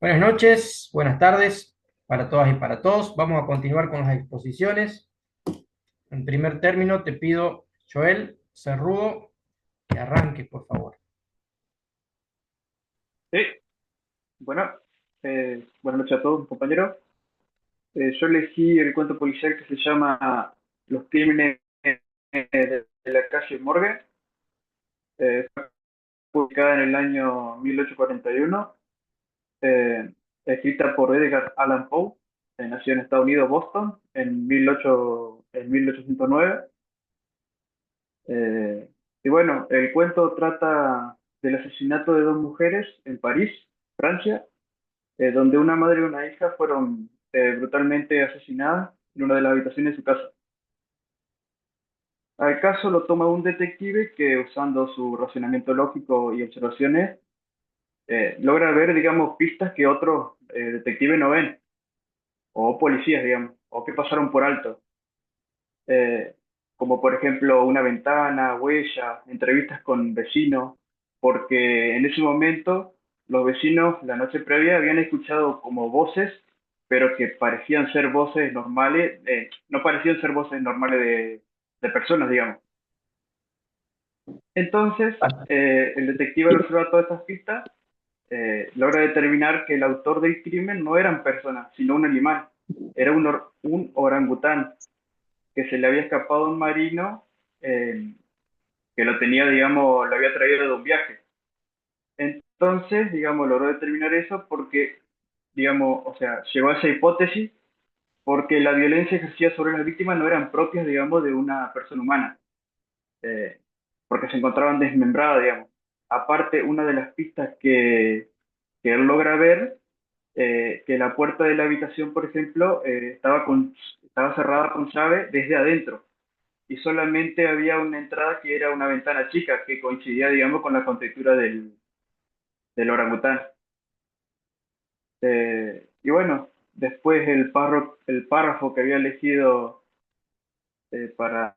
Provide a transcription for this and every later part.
Buenas noches, buenas tardes para todas y para todos. Vamos a continuar con las exposiciones. En primer término, te pido, Joel Cerrudo, que arranque, por favor. Sí, bueno, buenas noches a todos, compañeros. Yo elegí el cuento policial que se llama Los crímenes de la calle Morgue. Fue publicada en el año 1841, eh, escrita por Edgar Allan Poe. Nació en Estados Unidos, Boston, en 1809. Eh, y bueno, el cuento trata del asesinato de dos mujeres en París, Francia, donde una madre y una hija fueron brutalmente asesinadas en una de las habitaciones de su casa. Al caso lo toma un detective que, usando su razonamiento lógico y observaciones, logra ver, digamos, pistas que otros detectives no ven, o policías, digamos, o que pasaron por alto. Eh, Como por ejemplo una ventana, huella, entrevistas con vecinos, porque en ese momento los vecinos la noche previa habían escuchado como voces, pero que parecían ser voces normales, no parecían ser voces normales de personas, digamos. Entonces, el detective al observar todas estas pistas, logra determinar que el autor del crimen no eran personas, sino un animal. Era un orangután que se le había escapado a un marino eh, que lo tenía, digamos, lo había traído de un viaje. Entonces, digamos, logró determinar eso porque, digamos, o sea, llegó a esa hipótesis porque la violencia ejercida sobre las víctimas no eran propias, digamos, de una persona humana, eh, porque se encontraban desmembradas, digamos. Aparte, una de las pistas que él logra ver, que la puerta de la habitación, por ejemplo, estaba cerrada con llave desde adentro y solamente había una entrada que era una ventana chica que coincidía, digamos, con la contextura del orangután. Y bueno, después el párrafo que había elegido para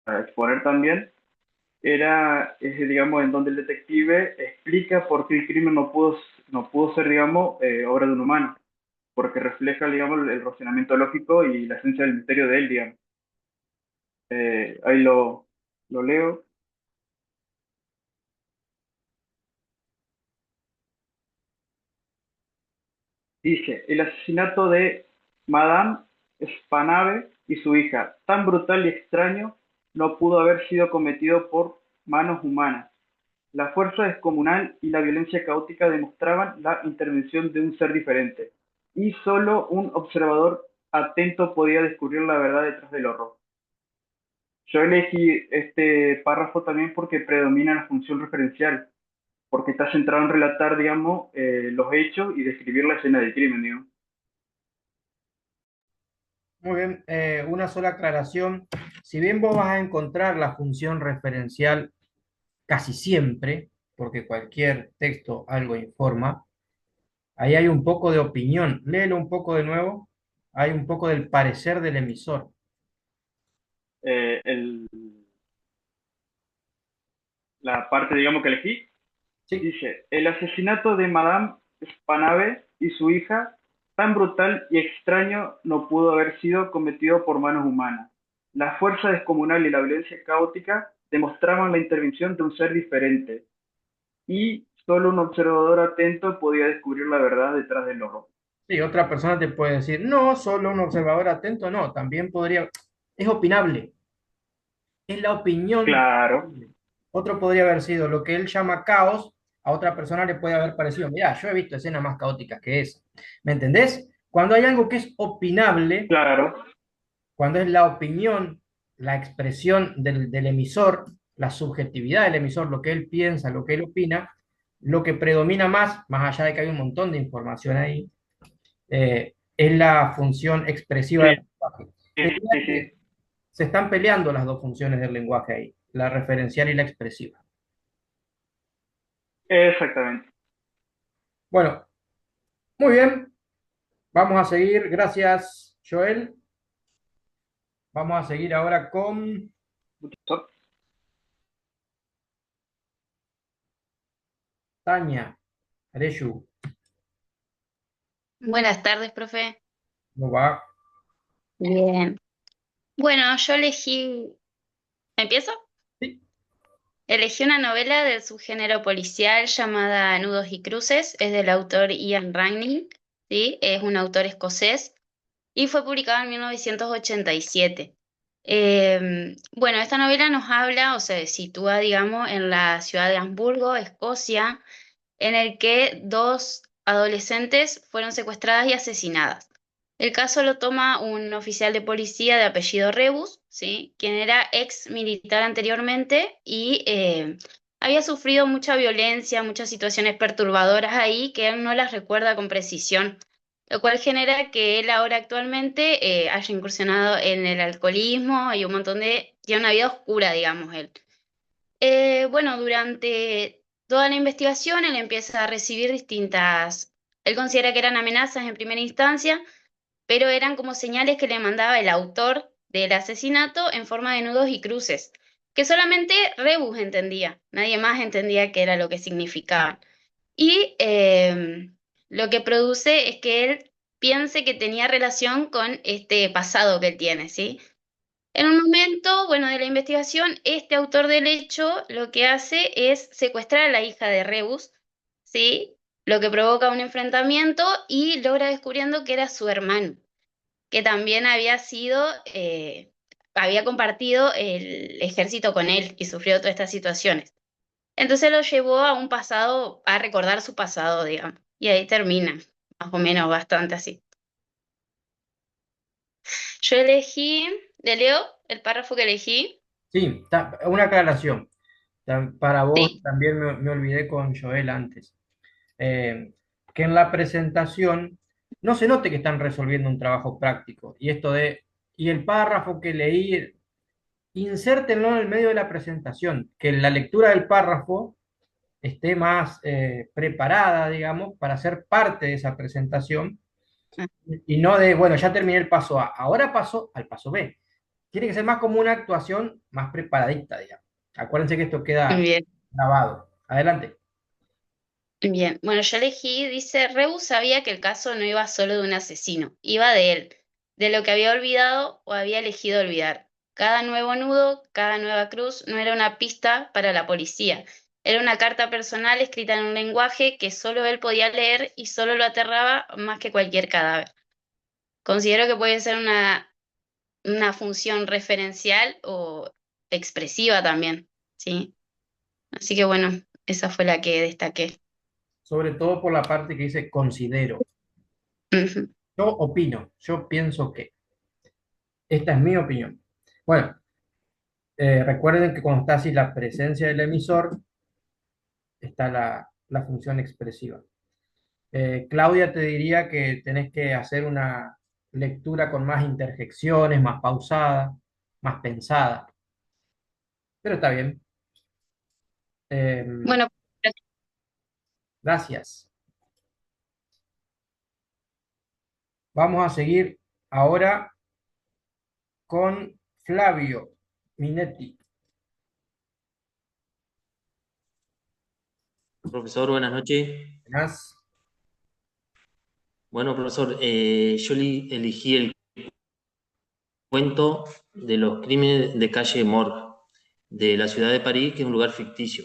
exponer también digamos, en donde el detective explica por qué el crimen no pudo ser, digamos, obra de un humano, porque refleja, digamos, el razonamiento lógico y la esencia del misterio de él, digamos. Ahí lo leo. Dice, el asesinato de Madame Spanave y su hija, tan brutal y extraño, no pudo haber sido cometido por manos humanas. La fuerza descomunal y la violencia caótica demostraban la intervención de un ser diferente, y solo un observador atento podía descubrir la verdad detrás del horror. Yo elegí este párrafo también porque predomina la función referencial, porque está centrado en relatar, digamos, los hechos y describir la escena del crimen, digamos. Muy bien, una sola aclaración. Si bien vos vas a encontrar la función referencial casi siempre, porque cualquier texto algo informa, ahí hay un poco de opinión. Léelo un poco de nuevo. Hay un poco del parecer del emisor. Eh, el, la parte, digamos, que elegí, Sí, dice, el asesinato de Madame Spanave y su hija, tan brutal y extraño, no pudo haber sido cometido por manos humanas. La fuerza descomunal y la violencia caótica demostraban la intervención de un ser diferente, y solo un observador atento podía descubrir la verdad detrás del horror. sí, otra persona te puede decir, no, solo un observador atento, no, también podría, es opinable, es la opinión. Claro, Otro podría haber sido lo que él llama caos, a otra persona le puede haber parecido, mira, yo he visto escenas más caóticas que esa. ¿Me entendés? Cuando hay algo que es opinable, claro, cuando es la opinión, la expresión del emisor, la subjetividad del emisor, lo que él piensa, lo que él opina, lo que predomina más allá de que hay un montón de información ahí, es la función expresiva sí, del lenguaje. sí, Te diría sí, que sí, se están peleando las dos funciones del lenguaje ahí, la referencial y la expresiva. exactamente. Bueno, muy bien, vamos a seguir. Gracias, Joel. Vamos a seguir ahora con Tania Areyu. Buenas tardes, profe. ¿Cómo va? Bien. Bueno, yo elegí, ¿empiezo? Sí. Elegí una novela del subgénero policial llamada Nudos y Cruces, es del autor Ian Rankin, ¿sí? Es un autor escocés y fue publicado en 1987. Bueno, esta novela nos habla o se sitúa, digamos, en la ciudad de Hamburgo, Escocia, en el que dos adolescentes fueron secuestradas y asesinadas. El caso lo toma un oficial de policía de apellido Rebus, ¿sí? Quien era ex militar anteriormente y había sufrido mucha violencia, muchas situaciones perturbadoras ahí que él no las recuerda con precisión, lo cual genera que él ahora actualmente haya incursionado en el alcoholismo y un montón de... tiene una vida oscura, digamos, él. Bueno, durante toda la investigación él empieza a recibir distintas, él considera que eran amenazas en primera instancia, pero eran como señales que le mandaba el autor del asesinato en forma de nudos y cruces, que solamente Rebus entendía, nadie más entendía qué era lo que significaban. Y lo que produce es que él piense que tenía relación con este pasado que él tiene, ¿sí? En un momento, bueno, de la investigación, este autor del hecho lo que hace es secuestrar a la hija de Rebus, ¿sí? Lo que provoca un enfrentamiento y logra descubriendo que era su hermano, que también había sido, había compartido el ejército con él y sufrió todas estas situaciones. Entonces lo llevó a un pasado, a recordar su pasado, digamos. Y ahí termina, más o menos bastante así. Yo elegí, de Leo, el párrafo que elegí. Sí, una aclaración. Para vos Sí. también me olvidé con Joel antes. Que en la presentación no se note que están resolviendo un trabajo práctico. Y el párrafo que leí, insértenlo en el medio de la presentación, que la lectura del párrafo esté más preparada, digamos, para ser parte de esa presentación y no de, bueno, ya terminé el paso A, ahora paso al paso B. Tiene que ser más como una actuación más preparadita, digamos. Acuérdense que esto queda Bien. grabado. Adelante. Bien, bueno, yo elegí, dice, Rebus sabía que el caso no iba solo de un asesino, iba de él, de lo que había olvidado o había elegido olvidar. Cada nuevo nudo, cada nueva cruz no era una pista para la policía, era una carta personal escrita en un lenguaje que solo él podía leer y solo lo aterraba más que cualquier cadáver. Considero que puede ser una función referencial o expresiva también, ¿sí? Así que bueno, esa fue la que destaqué. Sobre todo por la parte que dice considero. Ujú. Yo opino, yo pienso que. Esta es mi opinión. Bueno, recuerden que cuando está así la presencia del emisor, está la función expresiva. Claudia te diría que tenés que hacer una lectura con más interjecciones, más pausada, más pensada, pero está bien. Eh, Bueno, gracias. Vamos a seguir ahora con Flavio Minetti. Profesor, buenas noches. ¿Tenés? Bueno, profesor, yo elegí el cuento de los crímenes de calle Morgue, de la ciudad de París, que es un lugar ficticio.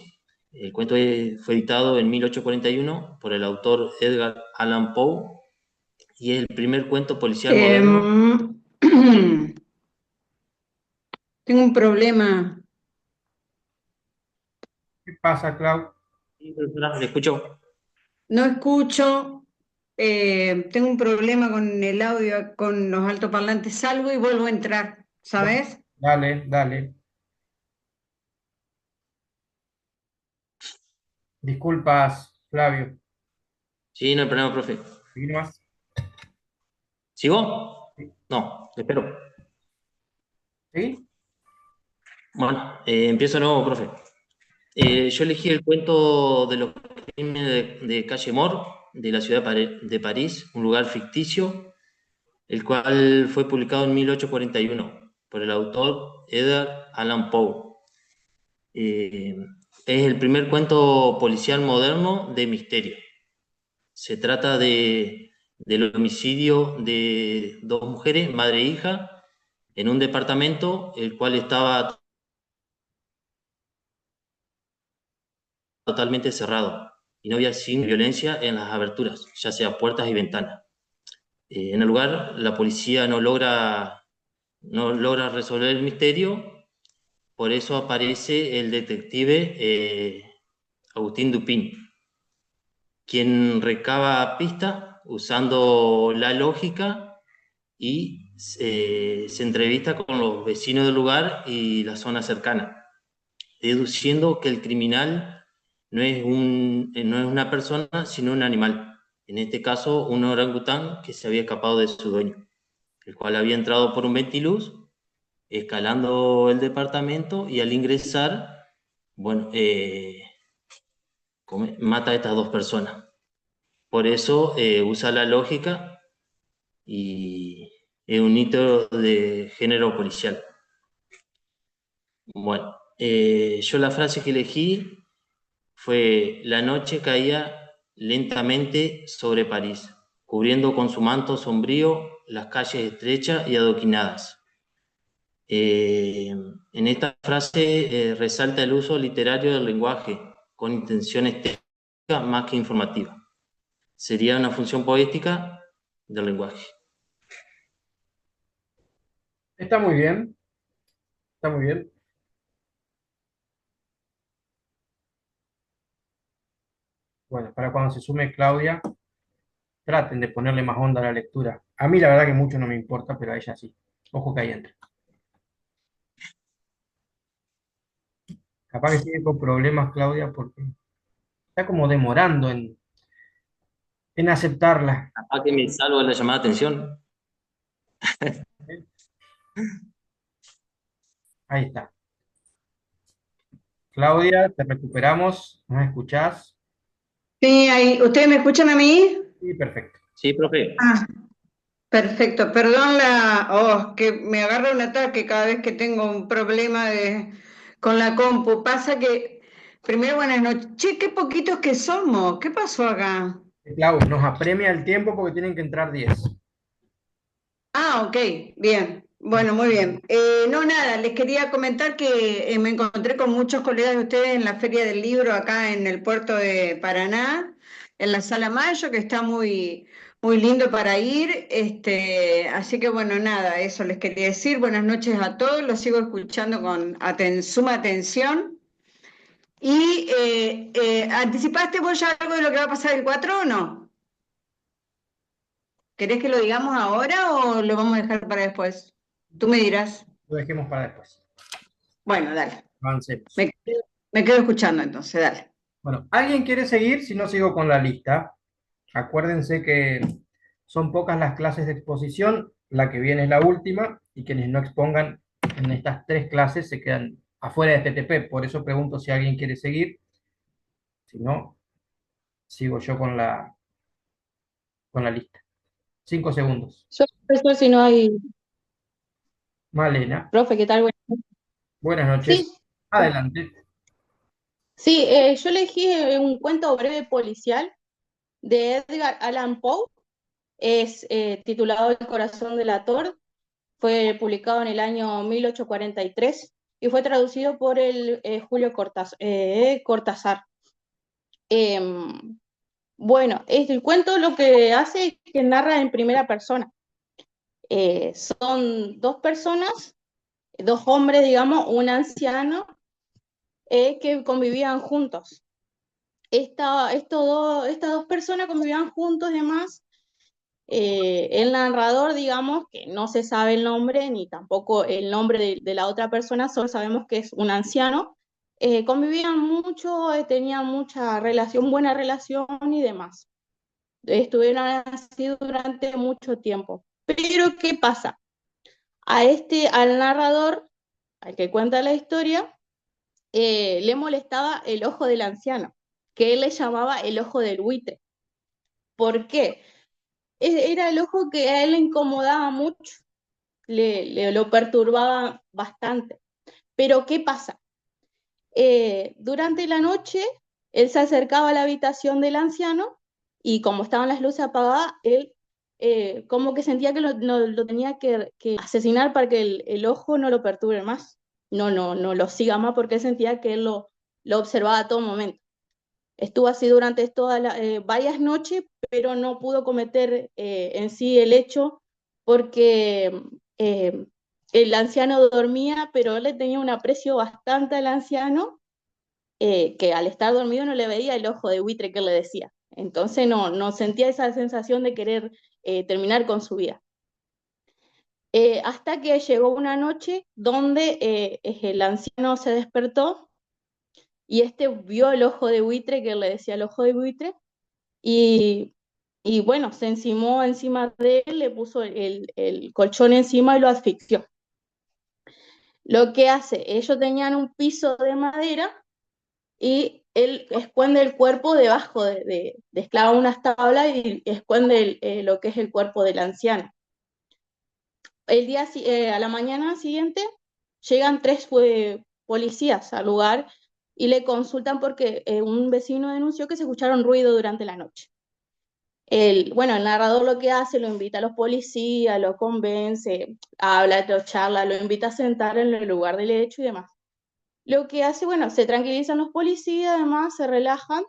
El cuento fue editado en 1841 por el autor Edgar Allan Poe y es el primer cuento policial moderno. Em, tengo un problema. ¿Qué pasa, Clau? Sí, profesora, ¿le escucho? No escucho. Tengo un problema con el audio, con los altoparlantes. Salgo y vuelvo a entrar, Bueno, ¿sabes? dale, dale. Disculpas, Flavio. Sí, no hay problema, profe. ¿Y más? ¿Sigo? ¿Sí? No, espero. ¿Sí? Bueno, empiezo de nuevo, profe. Yo elegí el cuento de los crímenes de calle Morgue, de la ciudad de París, un lugar ficticio, el cual fue publicado en 1841 por el autor Edgar Allan Poe. Eh, es el primer cuento policial moderno de misterio. Se trata del homicidio de dos mujeres, madre e hija, en un departamento el cual estaba totalmente cerrado y no había sin violencia en las aberturas, ya sea puertas y ventanas. En el lugar, la policía no logra resolver el misterio, por eso aparece el detective Agustín Dupin, quien recaba pistas usando la lógica y se entrevista con los vecinos del lugar y la zona cercana, deduciendo que el criminal no es una persona, sino un animal. En este caso, un orangután que se había escapado de su dueño, el cual había entrado por un ventiluz, escalando el departamento y al ingresar, bueno, mata a estas dos personas. Por eso usa la lógica y es un hito de género policial. Bueno, yo la frase que elegí fue: la noche caía lentamente sobre París, cubriendo con su manto sombrío las calles estrechas y adoquinadas. En esta frase resalta el uso literario del lenguaje con intención estética más que informativa. Sería una función poética del lenguaje. Está muy bien, está muy bien. Bueno, para cuando se sume Claudia, traten de ponerle más onda a la lectura. A mí la verdad que mucho no me importa, pero a ella sí. Ojo que ahí entra. Capaz que sigue con problemas, Claudia, porque está como demorando en aceptarla. Capaz que me salvo de la llamada de atención. Ahí está. Claudia, te recuperamos. ¿Nos escuchás? Sí, ahí, ¿ustedes me escuchan a mí? Sí, perfecto. Sí, profe. Ah, perfecto. Perdón que me agarra un ataque cada vez que tengo un problema con la compu. Pasa que, primero, buenas noches. Che, qué poquitos que somos. ¿Qué pasó acá? Clau, nos apremia el tiempo porque tienen que entrar 10. Ah, ok, bien. Bueno, muy bien. No, nada, les quería comentar que me encontré con muchos colegas de ustedes en la Feria del Libro acá en el puerto de Paraná, en la Sala Mayo, que está muy, muy lindo para ir. Así que bueno, nada, eso les quería decir. Buenas noches a todos, los sigo escuchando con suma atención. Y ¿anticipaste vos ya algo de lo que va a pasar el 4 o no? ¿Querés que lo digamos ahora o lo vamos a dejar para después? Tú me dirás. Lo dejemos para después. Bueno, dale. Avancemos. Me quedo escuchando entonces, dale. Bueno, ¿alguien quiere seguir? Si no, sigo con la lista. Acuérdense que son pocas las clases de exposición. La que viene es la última y quienes no expongan en estas 3 clases se quedan afuera de TTP. Por eso pregunto si alguien quiere seguir. Si no, sigo yo con la lista. 5 segundos. Yo, eso si no hay, Malena, profe, ¿qué tal? buenas Sí, noches. Adelante. sí, yo elegí un cuento breve policial de Edgar Allan Poe, es titulado El corazón del ator, fue publicado en el año 1843 y fue traducido por el Julio Cortázar. Bueno, el cuento lo que hace es que narra en primera persona. Son dos personas, dos hombres, digamos, un anciano que convivían juntos. Estas dos personas convivían juntos y demás. El narrador, digamos, que no se sabe el nombre, ni tampoco el nombre de la otra persona, solo sabemos que es un anciano. Convivían mucho, tenían mucha relación, buena relación y demás. Estuvieron así durante mucho tiempo. Pero, ¿qué pasa? Al narrador, al que cuenta la historia, le molestaba el ojo del anciano, que él le llamaba el ojo del buitre. ¿Por qué? Era el ojo que a él le incomodaba mucho, lo perturbaba bastante. Pero ¿qué pasa? Durante la noche, él se acercaba a la habitación del anciano y como estaban las luces apagadas, él como que sentía que lo tenía que asesinar para que el ojo no lo perturbe más, no lo siga más, porque él sentía que él lo observaba a todo momento. Estuvo así durante varias noches, pero no pudo cometer en sí el hecho porque el anciano dormía, pero él le tenía un aprecio bastante al anciano, que al estar dormido no le veía el ojo de buitre que él le decía. Entonces no sentía esa sensación de querer terminar con su vida. Hasta que llegó una noche donde el anciano se despertó y este vio el ojo de buitre, que él le decía el ojo de buitre, y, y bueno, se encimó encima de él, le puso el colchón encima y lo asfixió. Lo que hace, ellos tenían un piso de madera y él esconde el cuerpo debajo desclava unas tablas y esconde lo que es el cuerpo del anciano. A la mañana siguiente llegan tres policías al lugar y le consultan porque un vecino denunció que se escucharon ruido durante la noche. El narrador lo que hace, lo invita a los policías, lo convence, habla, lo charla, lo invita a sentar en el lugar del hecho y demás. Lo que hace, se tranquilizan los policías, además se relajan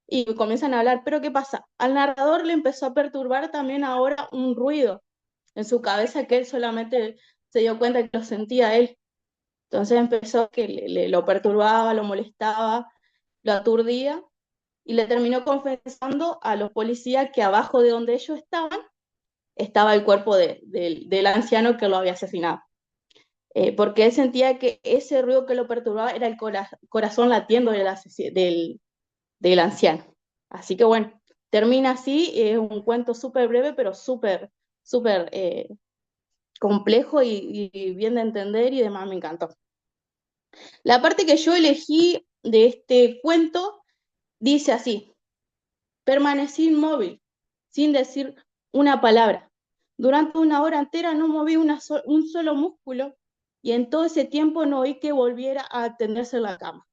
y comienzan a hablar. Pero ¿qué pasa? Al narrador le empezó a perturbar también ahora un ruido en su cabeza que él solamente se dio cuenta que lo sentía él. Entonces empezó que lo perturbaba, lo molestaba, lo aturdía y le terminó confesando a los policías que abajo de donde ellos estaban estaba el cuerpo del anciano que lo había asesinado. Porque él sentía que ese ruido que lo perturbaba era el corazón latiendo del anciano. Así que termina así, es un cuento súper breve, pero súper complejo y bien de entender y demás, me encantó. La parte que yo elegí de este cuento dice así: permanecí inmóvil, sin decir una palabra. Durante una hora entera no moví un solo músculo y en todo ese tiempo no oí que volviera a tenderse en la cama.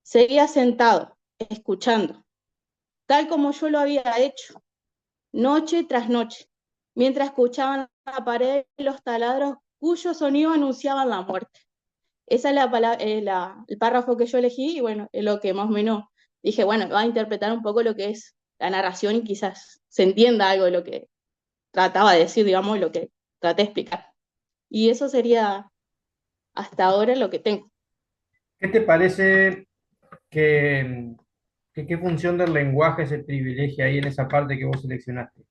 Seguía sentado, escuchando, tal como yo lo había hecho, noche tras noche, mientras escuchaban la pared y los taladros cuyo sonido anunciaban la muerte. Esa es el párrafo que yo elegí y es lo que más o menos dije, va a interpretar un poco lo que es la narración y quizás se entienda algo de lo que trataba de decir, digamos, lo que traté de explicar. Y eso sería hasta ahora lo que tengo. ¿Qué te parece qué función del lenguaje se privilegia ahí en esa parte que vos seleccionaste?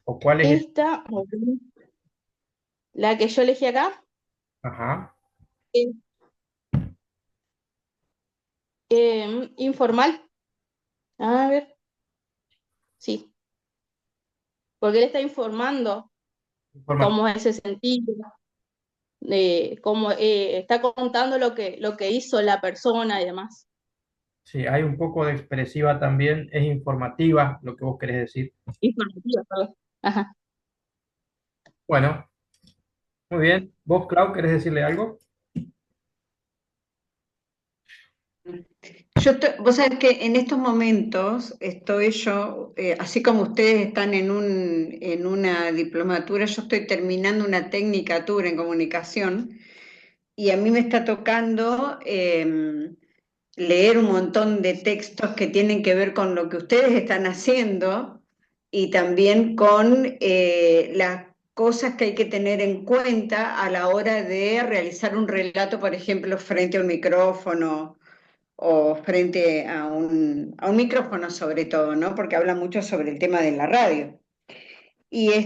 ¿O cuál es Esta, la que yo elegí acá, Ajá. informal. A ver, sí, porque él está informando Información. cómo es ese sentido, cómo está contando lo que hizo la persona y demás. Sí, hay un poco de expresiva también, es informativa lo que vos querés decir. Informativa, perdón. Ajá. Bueno, muy bien. ¿Vos, Clau, querés decirle algo? Vos sabés que en estos momentos estoy yo, así como ustedes están en una diplomatura, yo estoy terminando una tecnicatura en comunicación y a mí me está tocando leer un montón de textos que tienen que ver con lo que ustedes están haciendo y también con las cosas que hay que tener en cuenta a la hora de realizar un relato, por ejemplo, frente a un micrófono o frente a un micrófono sobre todo, ¿no? Porque habla mucho sobre el tema de la radio. Yo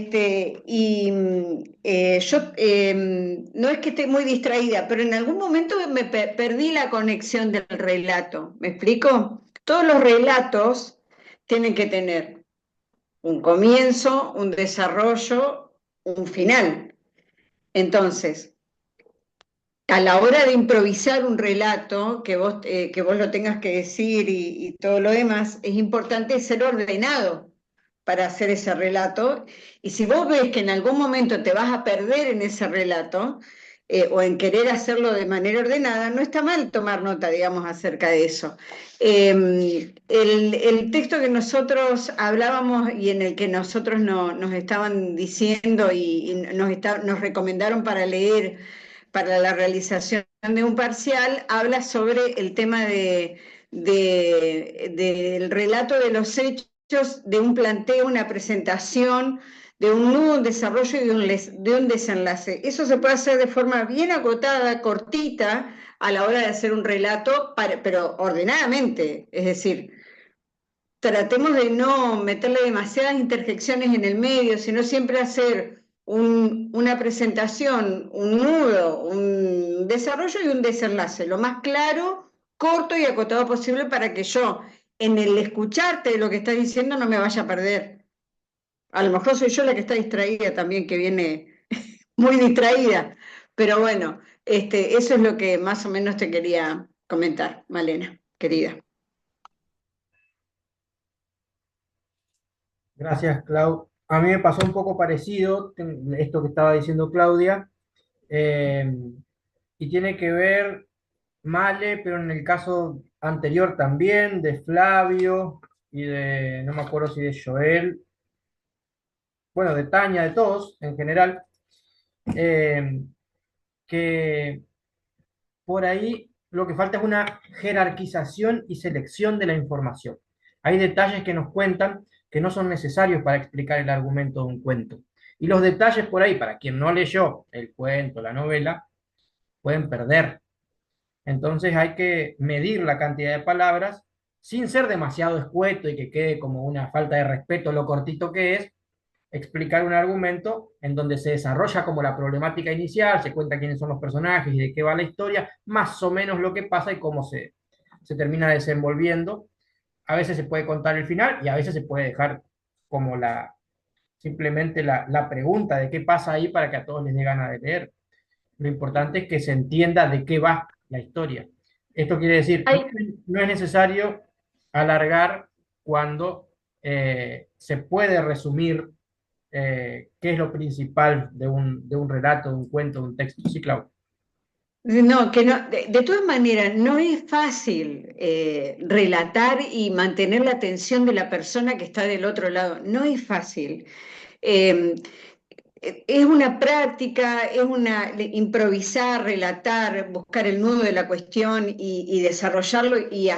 no es que esté muy distraída, pero en algún momento me perdí la conexión del relato. ¿Me explico? Todos los relatos tienen que tener un comienzo, un desarrollo, un final. Entonces, a la hora de improvisar un relato, que vos lo tengas que decir y todo lo demás, es importante ser ordenado para hacer ese relato. Y si vos ves que en algún momento te vas a perder en ese relato, o en querer hacerlo de manera ordenada, no está mal tomar nota, digamos, acerca de eso. El texto que nosotros hablábamos y en el que nosotros nos estaban diciendo y nos recomendaron para leer para la realización de un parcial, habla sobre el tema del relato de los hechos, de un planteo, una presentación, de un nudo, un desarrollo y de un desenlace. Eso se puede hacer de forma bien acotada, cortita, a la hora de hacer un relato, pero ordenadamente, es decir, tratemos de no meterle demasiadas interjecciones en el medio, sino siempre hacer una presentación, un nudo, un desarrollo y un desenlace, lo más claro, corto y acotado posible para que yo, en el escucharte lo que estás diciendo, no me vaya a perder. A lo mejor soy yo la que está distraída también, que viene muy distraída, pero bueno, eso es lo que más o menos te quería comentar, Malena, querida. Gracias, Clau. A mí me pasó un poco parecido esto que estaba diciendo Claudia, eh, y tiene que ver, Male, pero en el caso anterior también, de Flavio y de, no me acuerdo si de Joel, bueno, de Tania, de todos en general, eh, que por ahí lo que falta es una jerarquización y selección de la información. Hay detalles que nos cuentan que no son necesarios para explicar el argumento de un cuento. Y los detalles por ahí, para quien no leyó el cuento, la novela, pueden perder. Entonces hay que medir la cantidad de palabras sin ser demasiado escueto y que quede como una falta de respeto lo cortito que es, explicar un argumento en donde se desarrolla como la problemática inicial, se cuenta quiénes son los personajes y de qué va la historia, más o menos lo que pasa y cómo se termina desenvolviendo. A veces se puede contar el final y a veces se puede dejar como simplemente la pregunta de qué pasa ahí para que a todos les dé ganas de leer. Lo importante es que se entienda de qué va la historia. Esto quiere decir, Ay, no es necesario alargar cuando se puede resumir qué es lo principal de un relato, de un cuento, de un texto. Sí, Clau. No, que no, de todas maneras, no es fácil relatar y mantener la atención de la persona que está del otro lado. No es fácil. Eh, es una práctica, improvisar, relatar, buscar el nudo de la cuestión y desarrollarlo y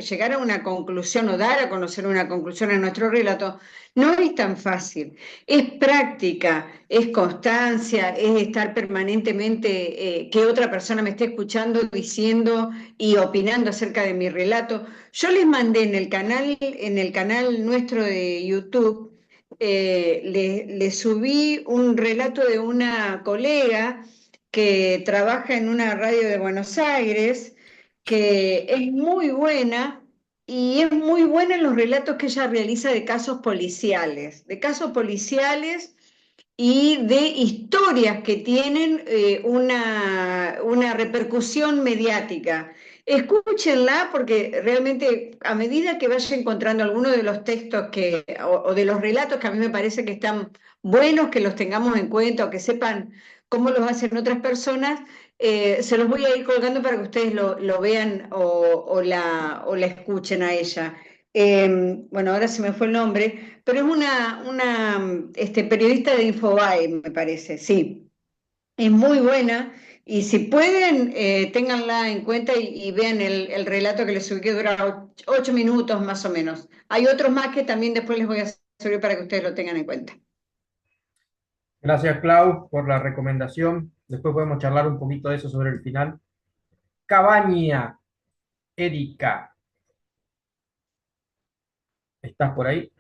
llegar a una conclusión o dar a conocer una conclusión en nuestro relato, no es tan fácil. Es práctica, es constancia, es estar permanentemente, que otra persona me esté escuchando, diciendo y opinando acerca de mi relato. Yo les mandé en el canal nuestro de YouTube, le subí un relato de una colega que trabaja en una radio de Buenos Aires, que es muy buena y es muy buena en los relatos que ella realiza de casos policiales y de historias que tienen una repercusión mediática. Escúchenla porque realmente a medida que vaya encontrando alguno de los textos o de los relatos que a mí me parece que están buenos, que los tengamos en cuenta o que sepan cómo los hacen otras personas, se los voy a ir colgando para que ustedes lo vean o la escuchen a ella. Bueno, ahora se me fue el nombre, pero es una periodista de Infobae, me parece, sí. Es muy buena y si pueden, ténganla en cuenta y vean el relato que les subí que dura 8 minutos más o menos. Hay otros más que también después les voy a subir para que ustedes lo tengan en cuenta. Gracias, Clau, por la recomendación. Después podemos charlar un poquito de eso sobre el final. Cabaña, Erika, ¿estás por ahí?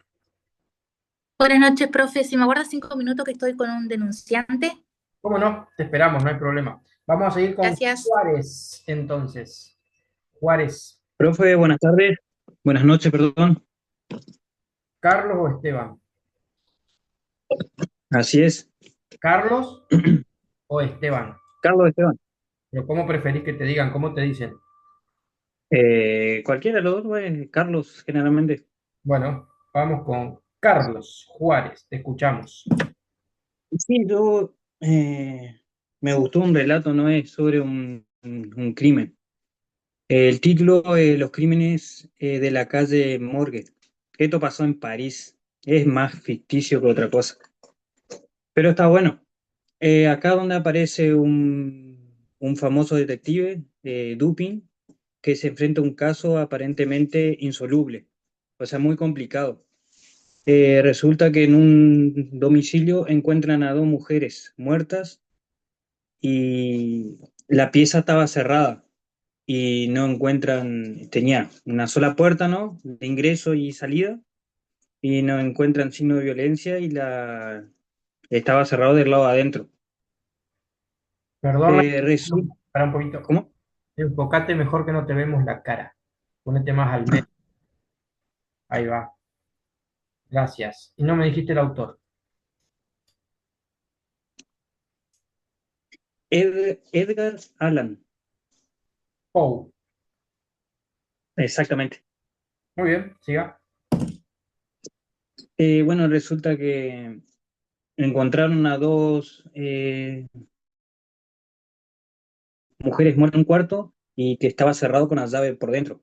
Buenas noches, profe. Si me aguarda 5 minutos que estoy con un denunciante. ¿Cómo no? Te esperamos, no hay problema. Vamos a seguir con Gracias. Juárez, entonces. Juárez, Profe, buenas tardes. Buenas noches, perdón. ¿Carlos o Esteban? Así es. ¿Carlos o Esteban? Carlos Esteban. Pero ¿cómo preferís que te digan? ¿Cómo te dicen? Cualquiera de los dos, Carlos, generalmente. Bueno, vamos con Carlos Juárez. Te escuchamos. Sí, yo me gustó un relato, no es sobre un crimen. El título, Los crímenes de la calle Morgue. Esto pasó en París. Es más ficticio que otra cosa. Pero está bueno. Acá donde aparece un famoso detective, Dupin, que se enfrenta a un caso aparentemente insoluble, o sea, muy complicado. Resulta que en un domicilio encuentran a dos mujeres muertas y la pieza estaba cerrada y no encuentran, tenía una sola puerta, ¿no? De ingreso y salida y no encuentran signo de violencia y la estaba cerrado del lado adentro. Perdón, Resulta, para un poquito. ¿cómo? Enfócate mejor que no te vemos la cara. Ponete más al medio. Ahí va. Gracias. Y no me dijiste el autor. Edgar Allan, Oh, exactamente. muy bien, siga. Bueno, resulta que encontraron a dos mujeres muertas en un cuarto y que estaba cerrado con la llave por dentro,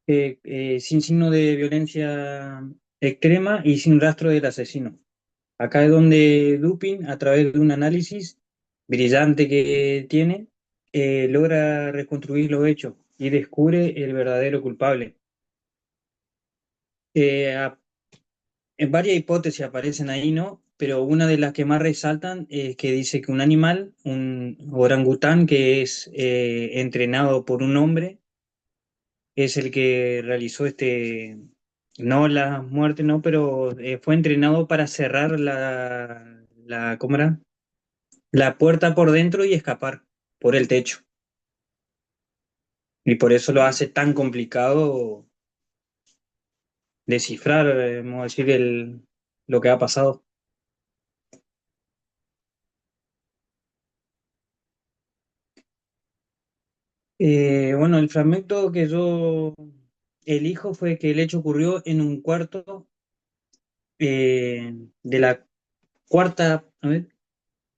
sin signo de violencia extrema y sin rastro del asesino. Acá es donde Dupin, a través de un análisis brillante que tiene, logra reconstruir los hechos y descubre el verdadero culpable. A varias hipótesis aparecen ahí, ¿no? Pero una de las que más resaltan es que dice que un animal, un orangután que es entrenado por un hombre, es el que realizó no la muerte, no, pero fue entrenado para cerrar ¿cómo era? La puerta por dentro y escapar por el techo. Y por eso lo hace tan complicado descifrar, vamos a decir, lo que ha pasado. Bueno, el fragmento que yo elijo fue que el hecho ocurrió en un cuarto de la cuarta, a ver,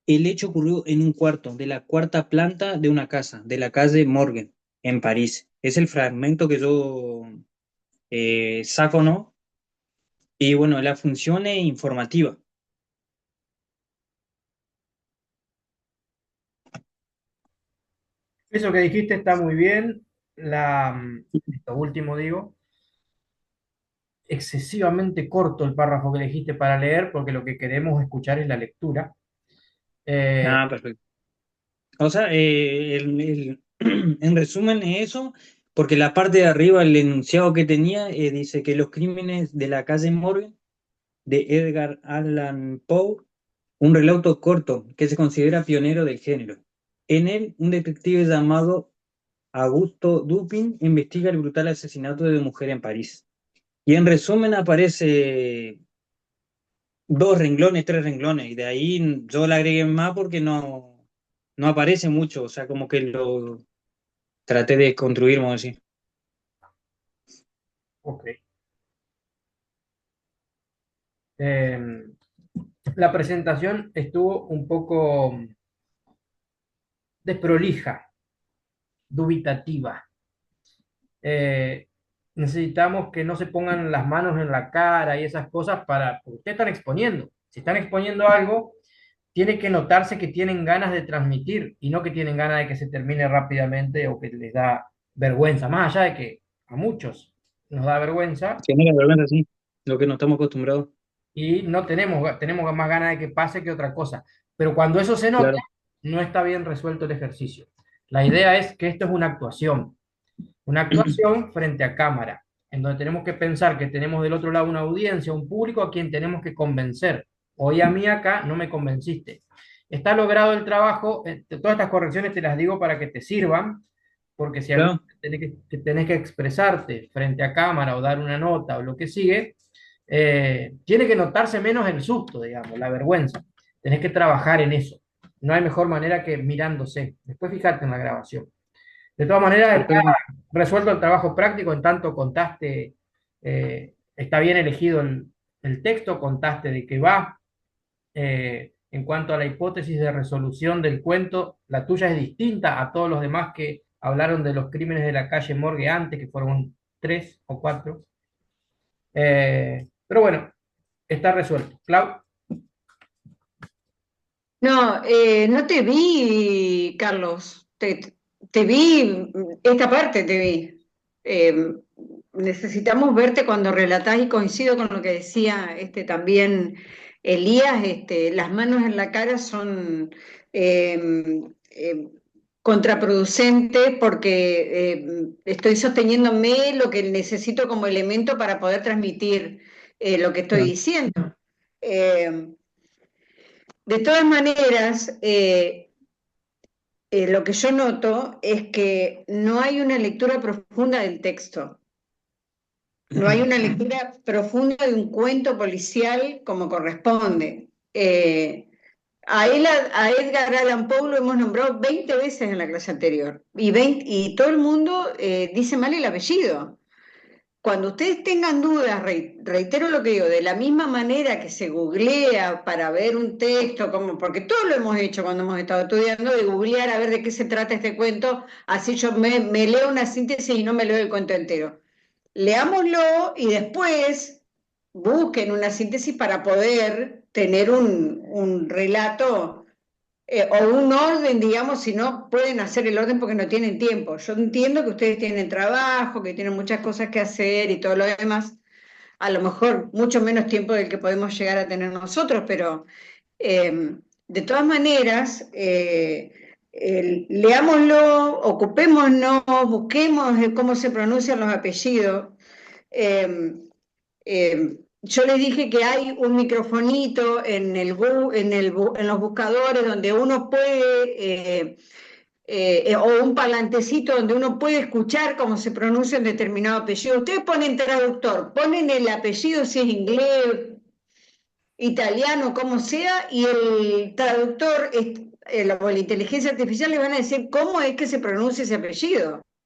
el hecho ocurrió en un cuarto de la cuarta planta de una casa, de la calle Morgan, en París. Es el fragmento que yo saco, ¿no? Y bueno, la función es informativa. Eso que dijiste está muy bien. Esto último digo, excesivamente corto el párrafo que elegiste para leer, porque lo que queremos escuchar es la lectura. Eh, Ah, perfecto. O sea, en resumen es eso, porque la parte de arriba, el enunciado que tenía, dice que los crímenes de la calle Morgan de Edgar Allan Poe, un relato corto que se considera pionero del género. En él, un detective llamado Augusto Dupin investiga el brutal asesinato de una mujer en París. Y en resumen aparece dos renglones, tres renglones, y de ahí yo le agregué más porque no aparece mucho, o sea, como que lo traté de construir, vamos a decir. ok. Eh, la presentación estuvo un poco desprolija, dubitativa. Eh, necesitamos que no se pongan las manos en la cara y esas cosas porque ustedes están exponiendo. Si están exponiendo algo, tiene que notarse que tienen ganas de transmitir y no que tienen ganas de que se termine rápidamente o que les da vergüenza. Más allá de que a muchos nos da vergüenza Genera vergüenza, sí, lo que no estamos acostumbrados. y no tenemos más ganas de que pase que otra cosa. Pero cuando eso se nota, Claro. no está bien resuelto el ejercicio. La idea es que esto es una actuación frente a cámara, en donde tenemos que pensar que tenemos del otro lado una audiencia, un público a quien tenemos que convencer. Hoy a mí acá no me convenciste. Está logrado el trabajo, todas estas correcciones te las digo para que te sirvan, porque si algún Claro. tenés que expresarte frente a cámara o dar una nota o lo que sigue, tiene que notarse menos el susto, digamos, la vergüenza. Tenés que trabajar en eso. No hay mejor manera que mirándose. Después fijarte en la grabación. De todas maneras, está Perfecto. resuelto el trabajo práctico, en tanto contaste, está bien elegido el texto, contaste de qué va, En cuanto a la hipótesis de resolución del cuento, la tuya es distinta a todos los demás que hablaron de los crímenes de la calle Morgue antes, que fueron tres o cuatro. Pero bueno, está resuelto. Clau. No, no te vi, Carlos. Te vi, esta parte te vi. Necesitamos verte cuando relatás y coincido con lo que decía también Elías. Las manos en la cara son eh, eh, contraproducentes porque estoy sosteniéndome lo que necesito como elemento para poder transmitir lo que estoy diciendo. Eh, de todas maneras, lo que yo noto es que no hay una lectura profunda del texto, no hay una lectura profunda de un cuento policial como corresponde. A Edgar Allan Poe lo hemos nombrado 20 veces en la clase anterior y todo el mundo dice mal el apellido. Cuando ustedes tengan dudas, reitero lo que digo, de la misma manera que se googlea para ver un texto, porque todos lo hemos hecho cuando hemos estado estudiando, de googlear a ver de qué se trata este cuento, así yo me leo una síntesis y no me leo el cuento entero. Leámoslo y después busquen una síntesis para poder tener un relato o un orden, digamos, si no pueden hacer el orden porque no tienen tiempo. Yo entiendo que ustedes tienen trabajo, que tienen muchas cosas que hacer y todo lo demás, a lo mejor mucho menos tiempo del que podemos llegar a tener nosotros, pero de todas maneras, leámoslo, ocupémonos, busquemos cómo se pronuncian los apellidos. Eh, yo les dije que hay un microfonito en los buscadores donde uno puede, o un parlantecito donde uno puede escuchar cómo se pronuncia un determinado apellido. Ustedes ponen traductor, ponen el apellido si es inglés, italiano, como sea, y el traductor o la inteligencia artificial le van a decir cómo es que se pronuncia ese apellido.